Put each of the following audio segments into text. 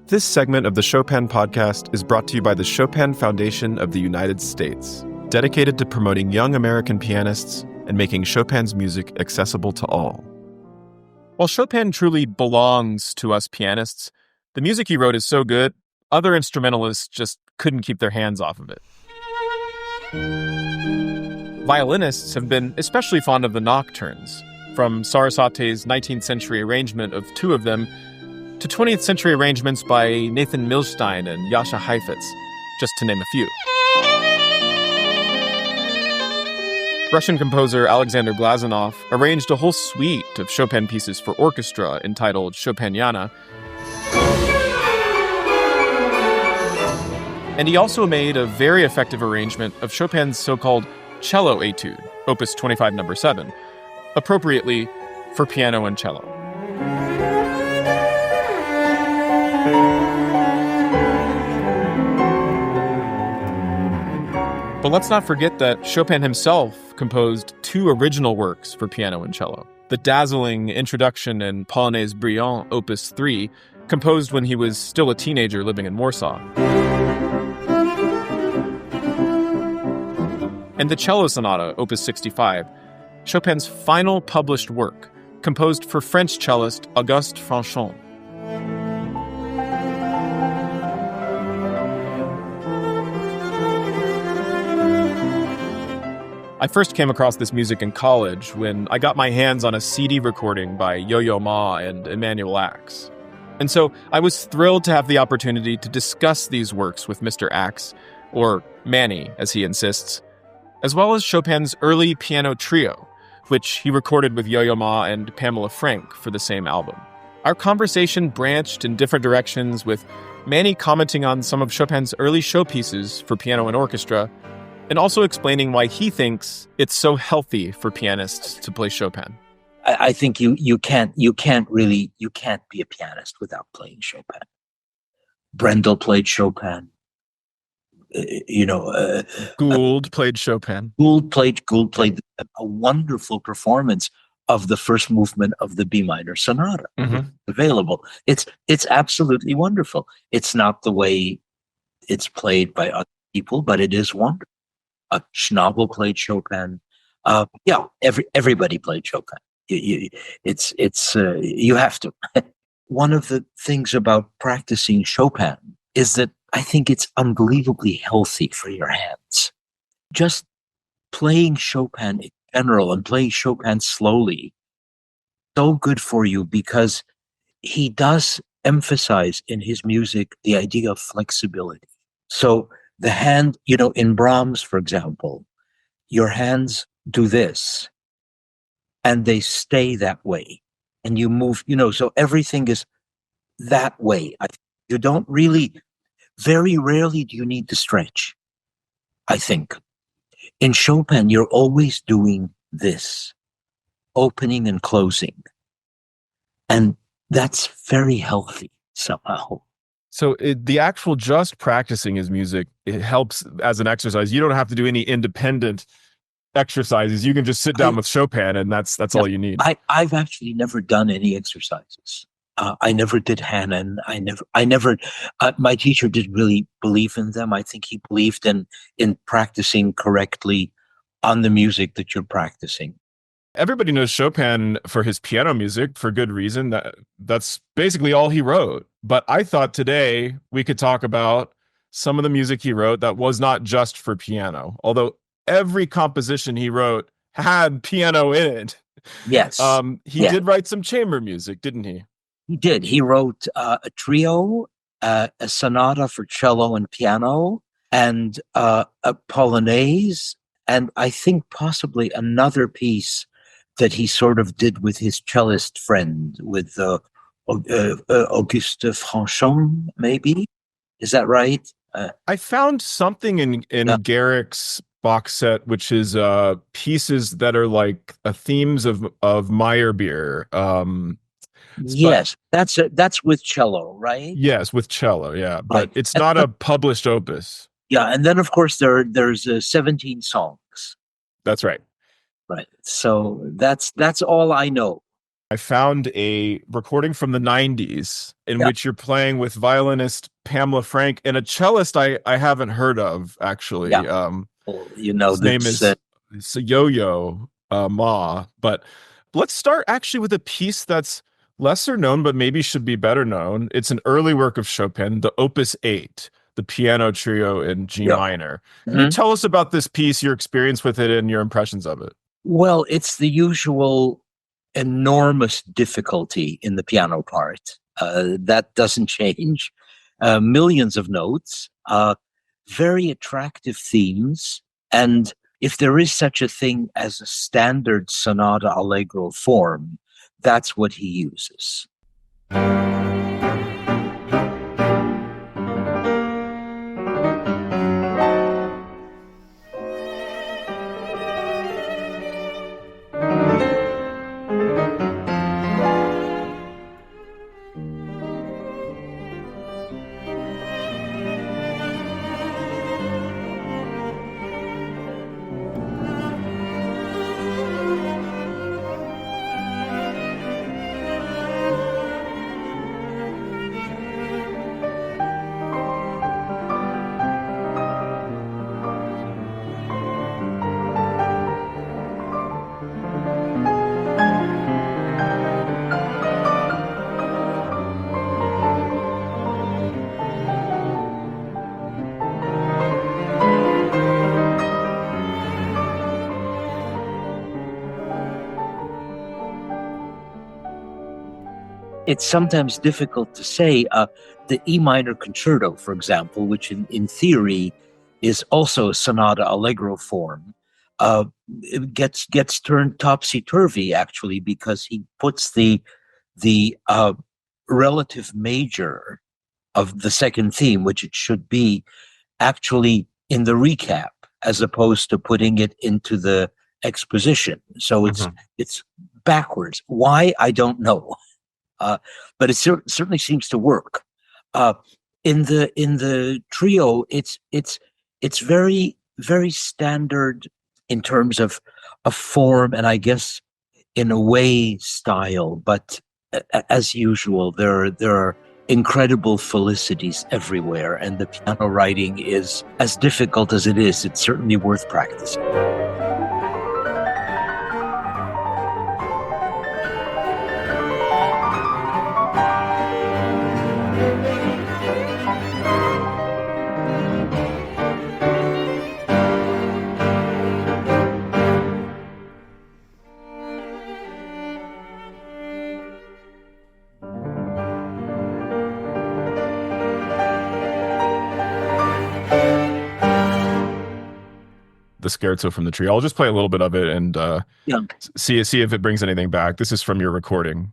This segment of the Chopin podcast is brought to you by the Chopin Foundation of the United States, dedicated to promoting young American pianists and making Chopin's music accessible to all. While Chopin truly belongs to us pianists, the music he wrote is so good, other instrumentalists just couldn't keep their hands off of it. Violinists have been especially fond of the nocturnes, from Sarasate's 19th century arrangement of two of them to 20th century arrangements by Nathan Milstein and Jascha Heifetz, just to name a few. Russian composer Alexander Glazunov arranged a whole suite of Chopin pieces for orchestra entitled Chopiniana. And he also made a very effective arrangement of Chopin's so-called cello etude, Opus 25 No. 7, appropriately for piano and cello. But let's not forget that Chopin himself composed two original works for piano and cello. The dazzling introduction in Polonaise Brillante, Opus 3, composed when he was still a teenager living in Warsaw. And the Cello Sonata, Opus 65, Chopin's final published work, composed for French cellist Auguste Franchon. I first came across this music in college when I got my hands on a CD recording by Yo-Yo Ma and Emanuel Ax. And so I was thrilled to have the opportunity to discuss these works with Mr. Ax, or Manny, as he insists, as well as Chopin's early piano trio, which he recorded with Yo-Yo Ma and Pamela Frank for the same album. Our conversation branched in different directions, with Manny commenting on some of Chopin's early showpieces for piano and orchestra, and also explaining why he thinks it's so healthy for pianists to play Chopin. I think you can't be a pianist without playing Chopin. Brendel played Chopin. Gould played Chopin. Gould played a wonderful performance of the first movement of the B minor sonata available. It's absolutely wonderful. It's not the way it's played by other people, but it is wonderful. Schnabel played Chopin. Everybody played Chopin. You have to. One of the things about practicing Chopin is that I think it's unbelievably healthy for your hands. Just playing Chopin in general and playing Chopin slowly, so good for you, because he does emphasize in his music the idea of flexibility. So the hand, in Brahms, for example, your hands do this and they stay that way. And you move, so everything is that way. You don't really, very rarely do you need to stretch, I think. In Chopin, you're always doing this, opening and closing. And that's very healthy somehow. So the actual just practicing his music, it helps as an exercise. You don't have to do any independent exercises. You can just sit down with Chopin, and that's all you need. I've actually never done any exercises. I never did Hanon. I never. My teacher didn't really believe in them. I think he believed in practicing correctly on the music that you're practicing. Everybody knows Chopin for his piano music for good reason. That's basically all he wrote. But I thought today we could talk about some of the music he wrote that was not just for piano, although every composition he wrote had piano in it. Yes. He did write some chamber music, didn't he? He did. He wrote a trio, a sonata for cello and piano, and a polonaise, and I think possibly another piece that he sort of did with his cellist friend, with Auguste Franchon, maybe? Is that right? I found something in Garrick's box set, which is pieces that are like themes of Meyerbeer. Yes, that's with cello, right? Yes, with cello, yeah. But it's not a published opus. Yeah, and then, of course, there's 17 songs. That's right. Right. So that's all I know. I found a recording from the 90s in Yeah. which you're playing with violinist Pamela Frank and a cellist I haven't heard of, actually. Yeah. Well, you know, His name that's is Yo-Yo Ma. But let's start actually with a piece that's lesser known, but maybe should be better known. It's an early work of Chopin, the Opus 8, the piano trio in G yeah. minor. Can you Mhm. tell us about this piece, your experience with it, and your impressions of it? Well, it's the usual enormous difficulty in the piano part. That doesn't change. Millions of notes, very attractive themes, and if there is such a thing as a standard sonata allegro form, that's what he uses. It's sometimes difficult to say. The E minor concerto, for example, which in theory is also a sonata allegro form, it gets turned topsy turvy actually because he puts the relative major of the second theme, which it should be, actually in the recap as opposed to putting it into the exposition. So it's backwards. Why, I don't know. But it certainly seems to work. Uh, in the trio, it's very standard in terms of form, and I guess in a way style. But as usual, there are incredible felicities everywhere, and the piano writing is as difficult as it is. It's certainly worth practicing. The scherzo from the trio. I'll just play a little bit of it and Yeah. see if it brings anything back. This is from your recording.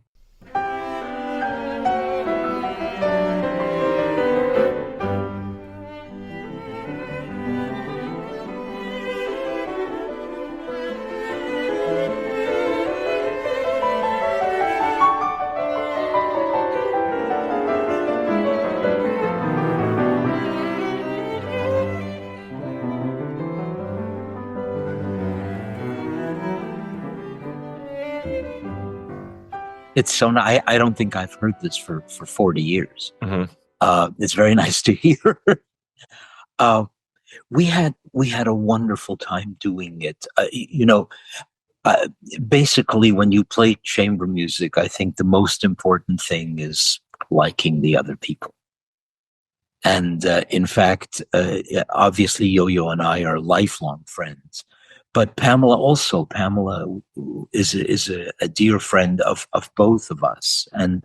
It's so nice. I don't think I've heard this for 40 years. Mm-hmm. It's very nice to hear. We had a wonderful time doing it. Basically, when you play chamber music, I think the most important thing is liking the other people. And in fact, obviously, Yo-Yo and I are lifelong friends. But Pamela also. Pamela is a dear friend of both of us, and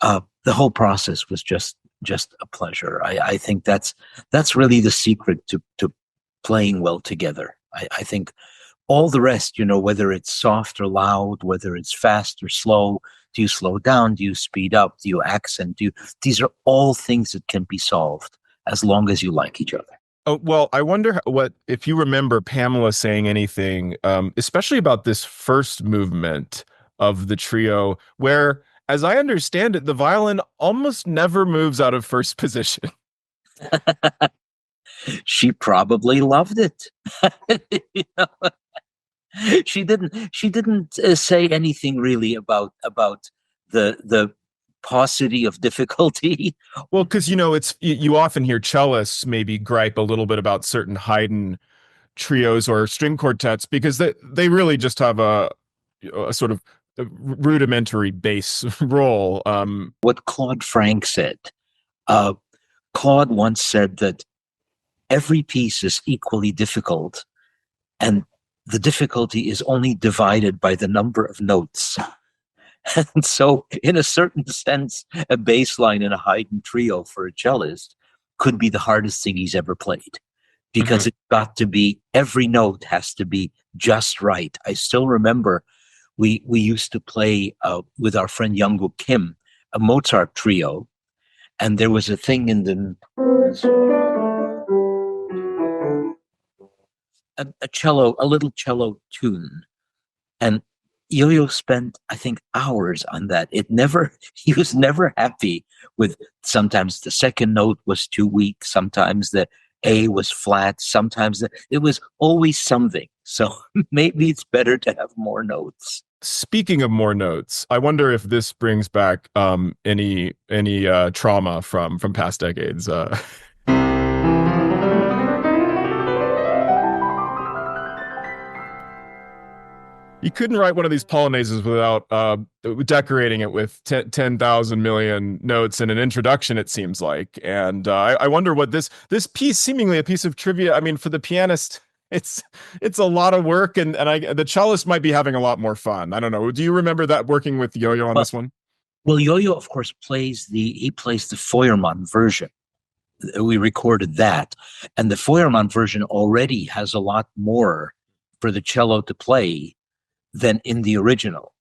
the whole process was just a pleasure. I think that's really the secret to playing well together. I think all the rest, whether it's soft or loud, whether it's fast or slow, do you slow down? Do you speed up? Do you accent? These are all things that can be solved as long as you like each other. Oh, well, I wonder if you remember Pamela saying anything, especially about this first movement of the trio, where, as I understand it, the violin almost never moves out of first position. She probably loved it. She didn't say anything really about the paucity of difficulty. Well, because it's you often hear cellists maybe gripe a little bit about certain Haydn trios or string quartets because they really just have a sort of rudimentary bass role. What Claude Frank said. Uh, Claude once said that every piece is equally difficult, and the difficulty is only divided by the number of notes. And so, in a certain sense, a bass line in a Haydn trio for a cellist could be the hardest thing he's ever played, because it's got to be, every note has to be just right. I still remember we used to play with our friend Youngwook Kim, a Mozart trio, and there was a thing in the a little cello tune, and Yo-Yo spent, I think, hours on that. He was never happy with, sometimes the second note was too weak, sometimes the A was flat, sometimes it was always something. So maybe it's better to have more notes. Speaking of more notes, I wonder if this brings back any trauma from past decades. You couldn't write one of these polonaises without decorating it with 10,000 million notes and an introduction, it seems like. And I wonder what this piece, seemingly a piece of trivia, I mean, for the pianist, it's a lot of work, and the cellist might be having a lot more fun. I don't know. Do you remember that, working with Yo-Yo on this one? Well, Yo-Yo, of course, plays the Feuermann version. We recorded that, and the Feuermann version already has a lot more for the cello to play than in the original.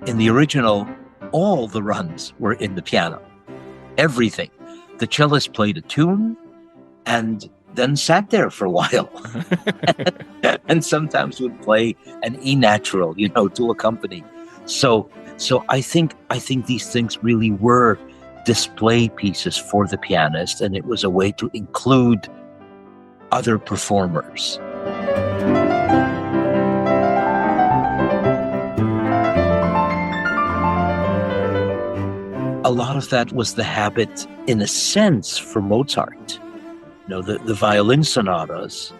In the original, all the runs were in the piano. Everything. The cellist played a tune and then sat there for a while. And sometimes would play an E natural, to accompany. So I think these things really were display pieces for the pianist, and it was a way to include other performers. A lot of that was the habit, in a sense, for Mozart. The violin sonatas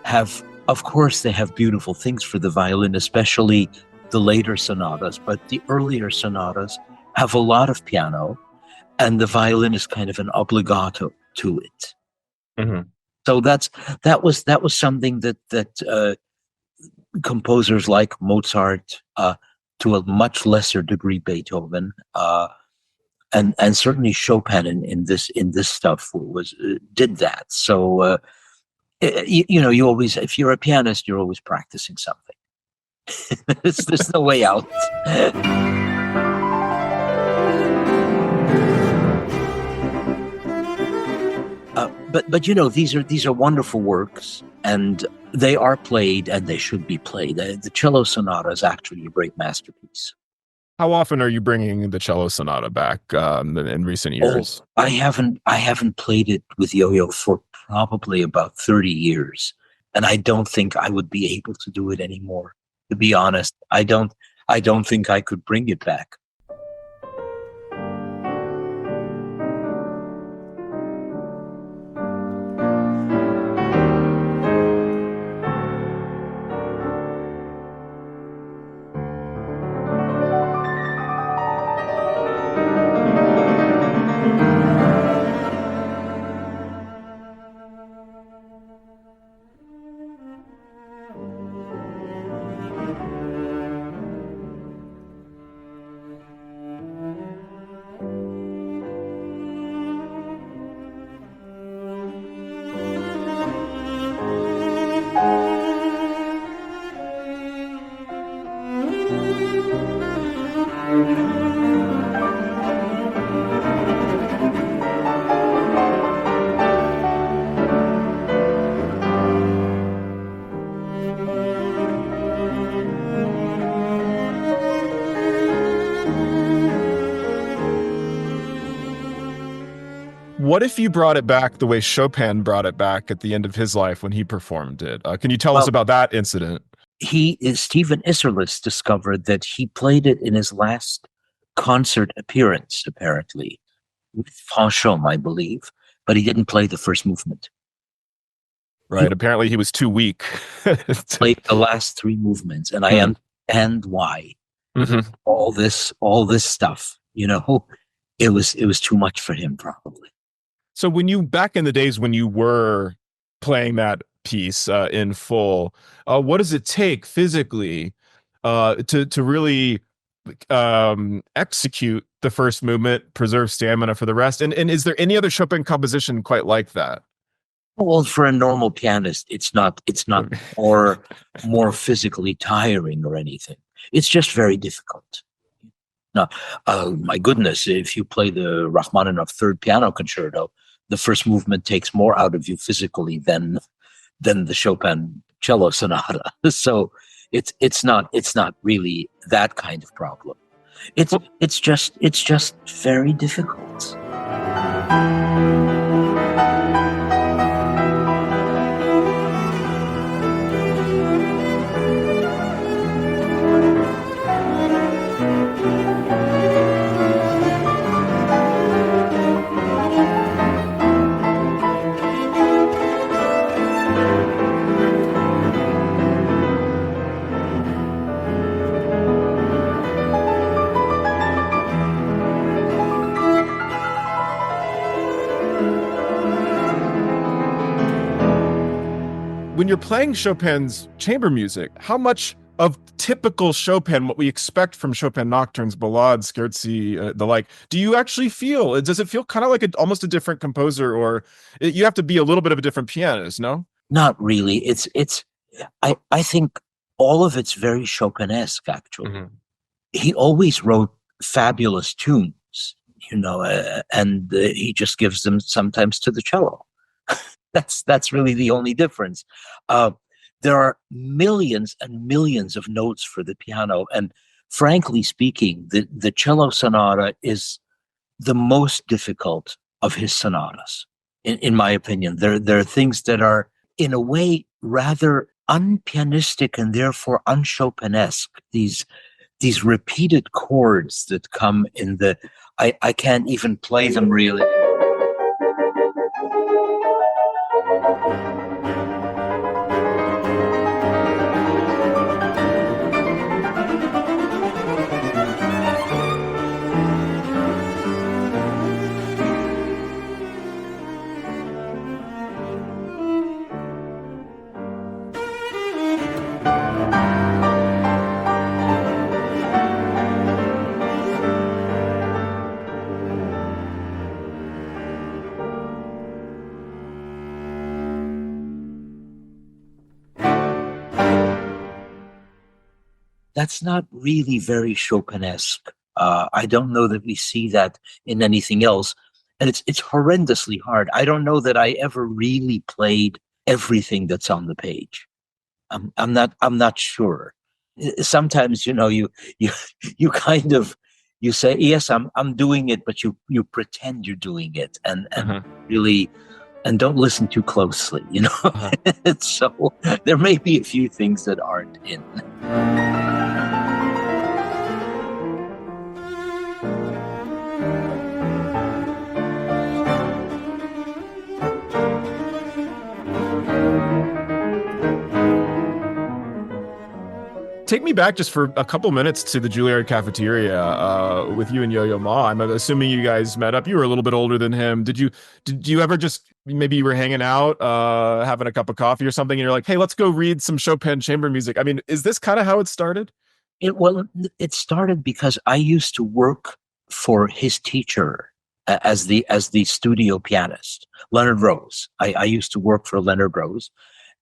have, of course, they have beautiful things for the violin, especially the later sonatas, but the earlier sonatas have a lot of piano, and the violin is kind of an obligato to it. Mm-hmm. So that was something that composers like Mozart, to a much lesser degree Beethoven, and certainly Chopin in this stuff did that. So you always, if you're a pianist, you're always practicing something. There's no way out. But these are wonderful works, and they are played, and they should be played. The Cello Sonata is actually a great masterpiece. How often are you bringing the Cello Sonata back in recent years? I haven't played it with Yo-Yo for probably about 30 years, and I don't think I would be able to do it anymore. To be honest, I don't think I could bring it back. What if you brought it back the way Chopin brought it back at the end of his life when he performed it? Can you tell us about that incident? Stephen Isserlis discovered that he played it in his last concert appearance, apparently, with Franchomme, I believe, but he didn't play the first movement. Right. Apparently he was too weak. Played the last three movements, and I understand why. Mm-hmm. All this stuff, it was too much for him, probably. So back in the days when you were playing that piece in full, what does it take physically to really execute the first movement, preserve stamina for the rest? And is there any other Chopin composition quite like that? Well, for a normal pianist, it's not more physically tiring or anything. It's just very difficult. Now, my goodness, if you play the Rachmaninoff Third Piano Concerto, the first movement takes more out of you physically than the Chopin Cello Sonata. So it's not really that kind of problem. It's just very difficult. When you're playing Chopin's chamber music, how much of typical Chopin, what we expect from Chopin nocturnes, ballades, scherzi, the like, do you actually feel? Does it feel kind of like almost a different composer, or you have to be a little bit of a different pianist, no? Not really. I think all of it's very Chopinesque, actually. Mm-hmm. He always wrote fabulous tunes, and he just gives them sometimes to the cello. That's really the only difference. There are millions and millions of notes for the piano, and frankly speaking, the cello sonata is the most difficult of his sonatas, in my opinion. There are things that are, in a way, rather unpianistic and therefore un-Chopinesque. These repeated chords that come in I can't even play them really. That's not really very Chopinesque. I don't know that we see that in anything else. And it's horrendously hard. I don't know that I ever really played everything that's on the page. I'm not sure. Sometimes, you kind of, you say, yes, I'm doing it, but you pretend you're doing it and really, and don't listen too closely, So there may be a few things that aren't in. Take me back just for a couple minutes to the Juilliard cafeteria with you and Yo-Yo Ma. I'm assuming you guys met up. You were a little bit older than him. Did you ever just, maybe you were hanging out, having a cup of coffee or something, and you're like, hey, let's go read some Chopin chamber music? I mean, is this kind of how it started? It started because I used to work for his teacher as the studio pianist, Leonard Rose. I used to work for Leonard Rose.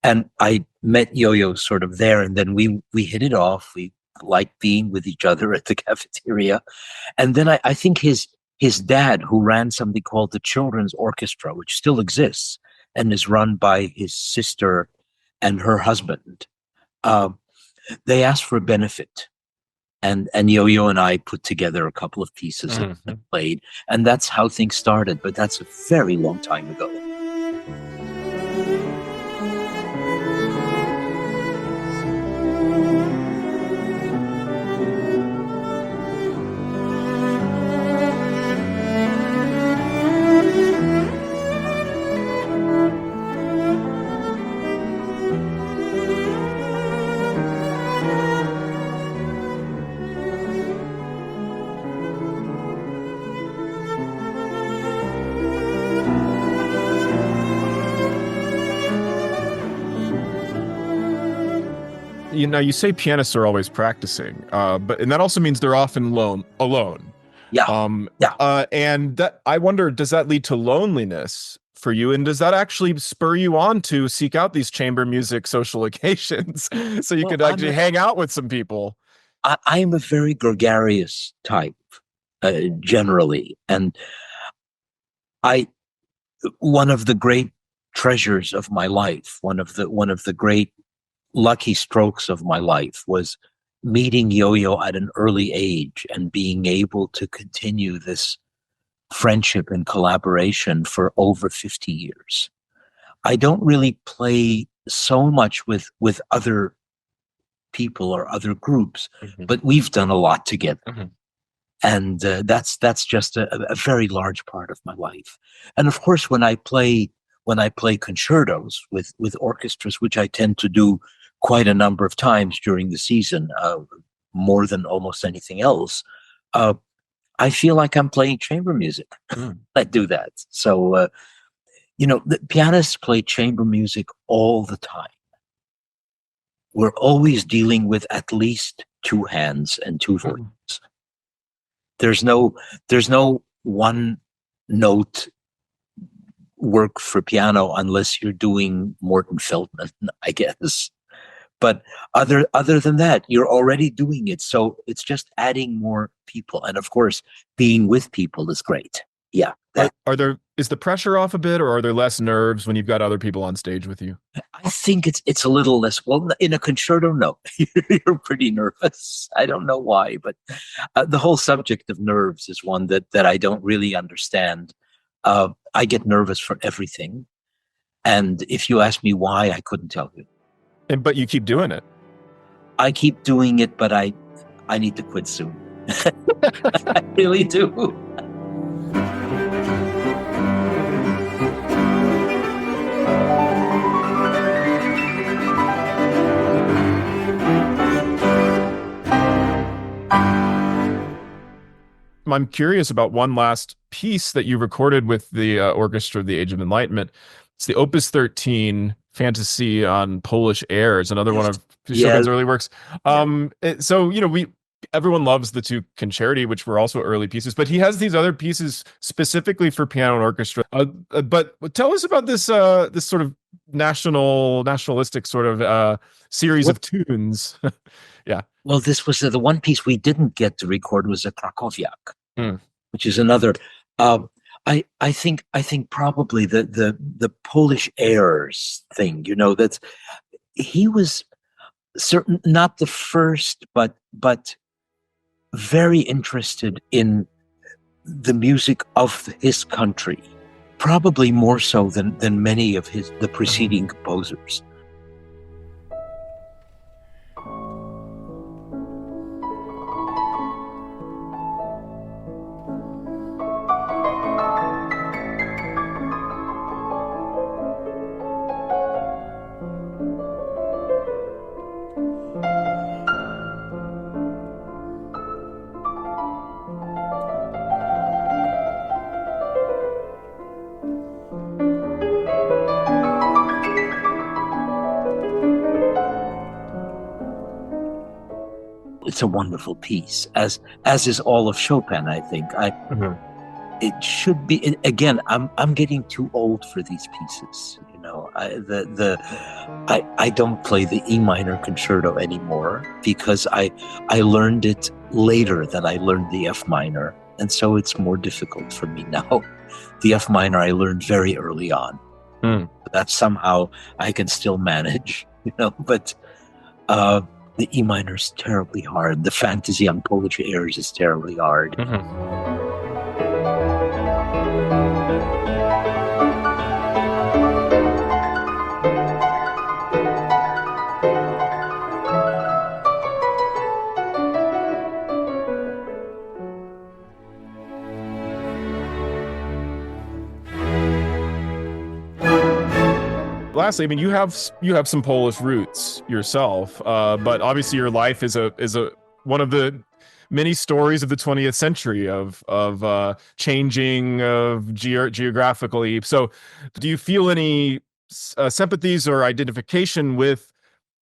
And I met Yo-Yo sort of there, and then we hit it off. We liked being with each other at the cafeteria. And then I think his dad, who ran something called the Children's Orchestra, which still exists and is run by his sister and her husband, they asked for a benefit. and Yo-Yo and I put together a couple of pieces and played, and that's how things started. But that's a very long time ago. You say pianists are always practicing, and that also means they're often alone. Yeah. And that, I wonder, does that lead to loneliness for you? And does that actually spur you on to seek out these chamber music social occasions so you could actually hang out with some people? I am a very gregarious type, generally, and one of the great treasures of my life, one of the great lucky strokes of my life, was meeting Yo-Yo at an early age and being able to continue this friendship and collaboration for over 50 years. I don't really play so much with other people or other groups, but we've done a lot together. And that's just a very large part of my life. And of course, when I play concertos with orchestras, which I tend to do quite a number of times during the season, more than almost anything else, I feel like I'm playing chamber music. I do that. So, the pianists play chamber music all the time. We're always dealing with at least two hands and two voices. There's no one note work for piano unless you're doing Morton Feldman, I guess. But other than that, you're already doing it. So it's just adding more people. And of course, being with people is great. Yeah. Is the pressure off a bit, or are there less nerves when you've got other people on stage with you? I think it's a little less. Well, in a concerto, no. You're pretty nervous. I don't know why, but the whole subject of nerves is one that I don't really understand. I get nervous for everything. And if you ask me why, I couldn't tell you. But you keep doing it. I keep doing it, but I need to quit soon. I really do. I'm curious about one last piece that you recorded with the Orchestra of the Age of Enlightenment. It's the Opus 13 Fantasy on Polish Airs, another one of Chopin's early works. So, everyone loves the two Concerti, which were also early pieces, but he has these other pieces specifically for piano and orchestra. But tell us about this this sort of nationalistic sort of series of tunes. Yeah. Well, this was the one piece we didn't get to record was a Krakowiak, which is another. I think probably the Polish airs thing. That's he was certain not the first, but very interested in the music of his country, probably more so than many of the preceding composers. It's a wonderful piece, as is all of Chopin. I think it should be. Again, I'm getting too old for these pieces. I don't play the E minor concerto anymore because I learned it later than I learned the F minor, and so it's more difficult for me now. The F minor I learned very early on. That somehow I can still manage, but. The E minor is terribly hard. The fantasy on Polish airs is terribly hard. Lastly, I mean, you have some Polish roots yourself, but obviously your life is a one of the many stories of the 20th century of changing of geographically. So, do you feel any sympathies or identification with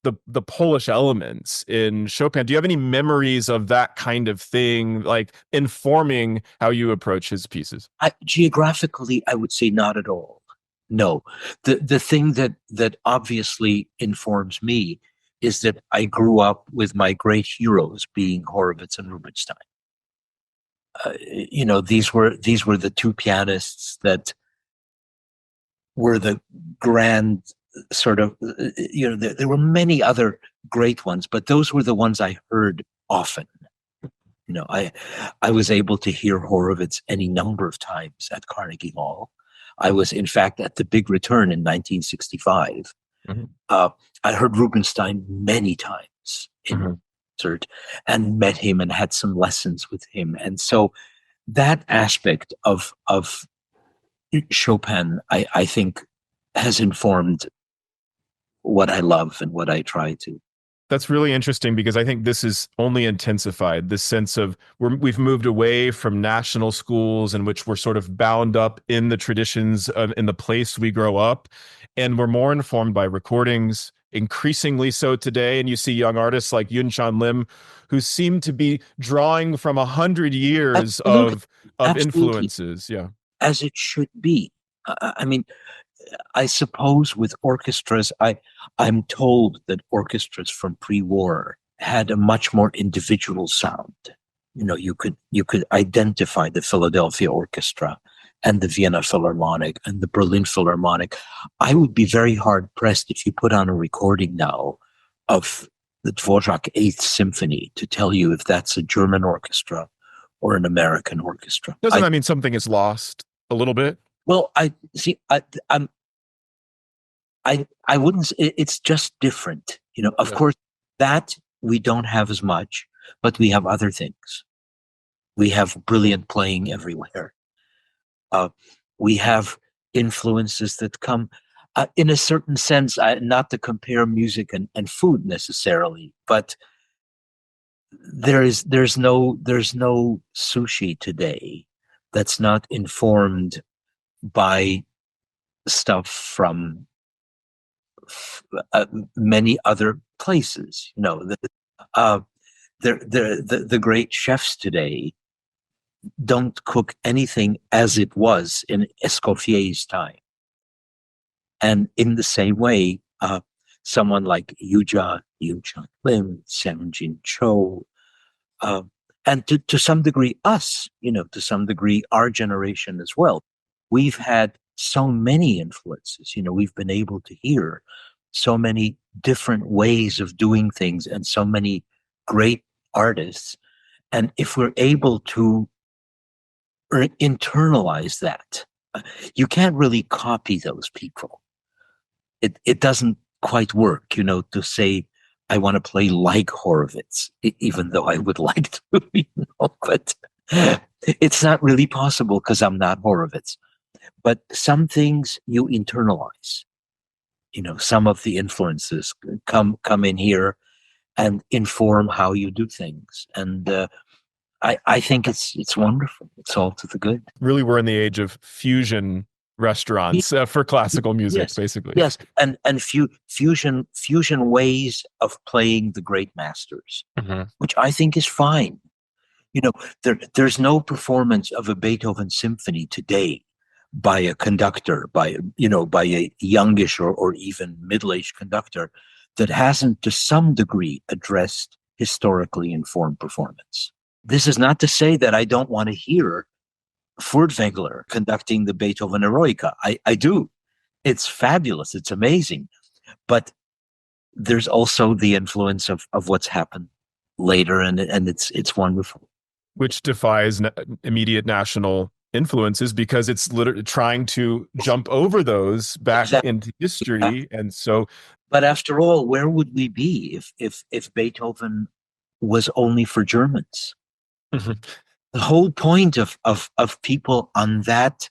the Polish elements in Chopin? Do you have any memories of that kind of thing, like informing how you approach his pieces? Geographically, I would say not at all. No, the thing that obviously informs me is that I grew up with my great heroes being Horowitz and Rubinstein. These were the two pianists that were the grand sort of. There were many other great ones, but those were the ones I heard often. I was able to hear Horowitz any number of times at Carnegie Hall. I was, in fact, at the Big Return in 1965. I heard Rubinstein many times in concert and met him and had some lessons with him. And so that aspect of Chopin, I think, has informed what I love and what I try to. That's really interesting because I think this is only intensified this sense of we've moved away from national schools in which we're sort of bound up in the traditions of in the place we grow up, and we're more informed by recordings, increasingly so today. And you see young artists like Yunchan Lim who seem to be drawing from 100 years of influences. Yeah, as it should be. I mean, I suppose with orchestras, I'm told that orchestras from pre-war had a much more individual sound. You could identify the Philadelphia Orchestra and the Vienna Philharmonic and the Berlin Philharmonic. I would be very hard pressed if you put on a recording now of the Dvorak Eighth Symphony to tell you if that's a German orchestra or an American orchestra. Doesn't that mean something is lost a little bit? Well, I wouldn't. It's just different, Of course, that we don't have as much, but we have other things. We have brilliant playing everywhere. We have influences that come, in a certain sense, not to compare music and food necessarily, but there's no sushi today that's not informed by stuff from many other places. The great chefs today don't cook anything as it was in Escoffier's time. And in the same way, someone like Yunchan Lim, Seung-Jin Cho, and to some degree us, to some degree our generation as well. We've had so many influences, we've been able to hear so many different ways of doing things and so many great artists. And if we're able to internalize that, you can't really copy those people. It doesn't quite work, to say, I want to play like Horowitz, even though I would like to, but it's not really possible because I'm not Horowitz. But some things you internalize. Some of the influences come in here and inform how you do things. And I think it's wonderful. It's all to the good. Really, we're in the age of fusion restaurants for classical music, basically. Yes, and fusion ways of playing the great masters, which I think is fine. There's no performance of a Beethoven symphony today by a conductor, by a youngish or even middle-aged conductor that hasn't to some degree addressed historically informed performance. This is not to say that I don't want to hear Furtwängler conducting the Beethoven Eroica. I do. It's fabulous. It's amazing. But there's also the influence of what's happened later, and it's wonderful. Which defies immediate national influences because it's literally trying to jump over those back into history. And so, but after all, where would we be if Beethoven was only for Germans? The whole point of people on that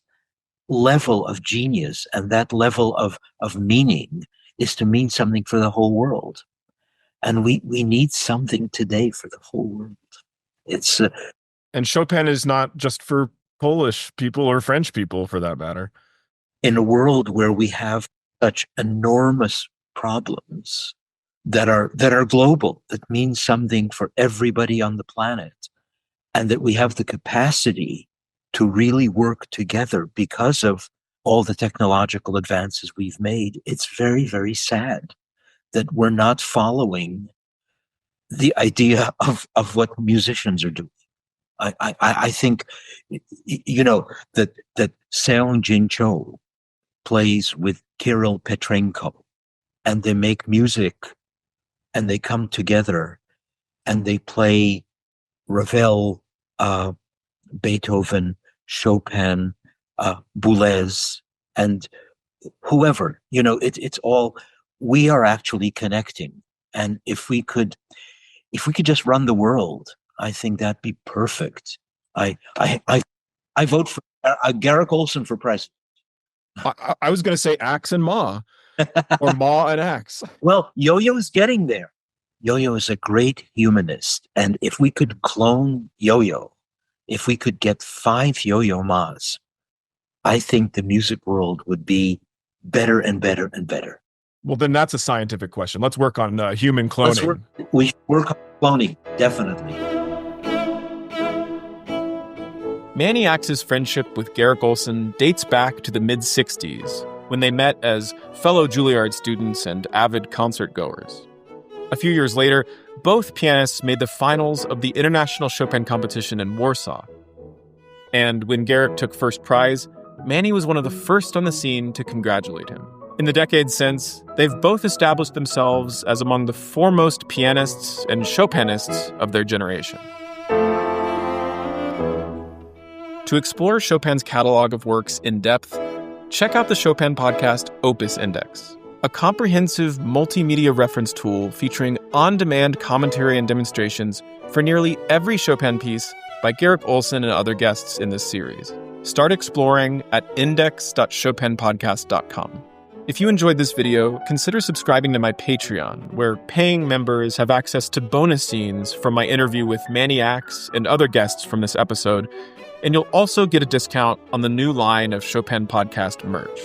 level of genius and that level of meaning is to mean something for the whole world. And we need something today for the whole world. It's and Chopin is not just for Polish people or French people, for that matter. In a world where we have such enormous problems that are global, that mean something for everybody on the planet, and that we have the capacity to really work together because of all the technological advances we've made, it's very, very sad that we're not following the idea of what musicians are doing. I think, that Seong Jin Cho plays with Kirill Petrenko, and they make music, and they come together, and they play Ravel, Beethoven, Chopin, Boulez, and whoever. It's all, we are actually connecting. And if we could just run the world, I think that'd be perfect. I vote for Garrick Ohlsson for president. I was going to say Ax and Ma, or Ma and Ax. Well, Yo-Yo's getting there. Yo-Yo is a great humanist, and if we could clone Yo-Yo, if we could get 5 Yo-Yo Ma's, I think the music world would be better and better and better. Well, then that's a scientific question. Let's work on human cloning. We work on cloning, definitely. Manny Ax's friendship with Garrick Ohlsson dates back to the mid-'60s, when they met as fellow Juilliard students and avid concert goers. A few years later, both pianists made the finals of the International Chopin competition in Warsaw. And when Garrick took first prize, Manny was one of the first on the scene to congratulate him. In the decades since, they've both established themselves as among the foremost pianists and Chopinists of their generation. To explore Chopin's catalog of works in depth, check out the Chopin podcast Opus Index, a comprehensive multimedia reference tool featuring on-demand commentary and demonstrations for nearly every Chopin piece by Garrick Ohlsson and other guests in this series. Start exploring at index.chopinpodcast.com. If you enjoyed this video, consider subscribing to my Patreon, where paying members have access to bonus scenes from my interview with Manny Ax and other guests from this episode, and you'll also get a discount on the new line of Chopin podcast merch.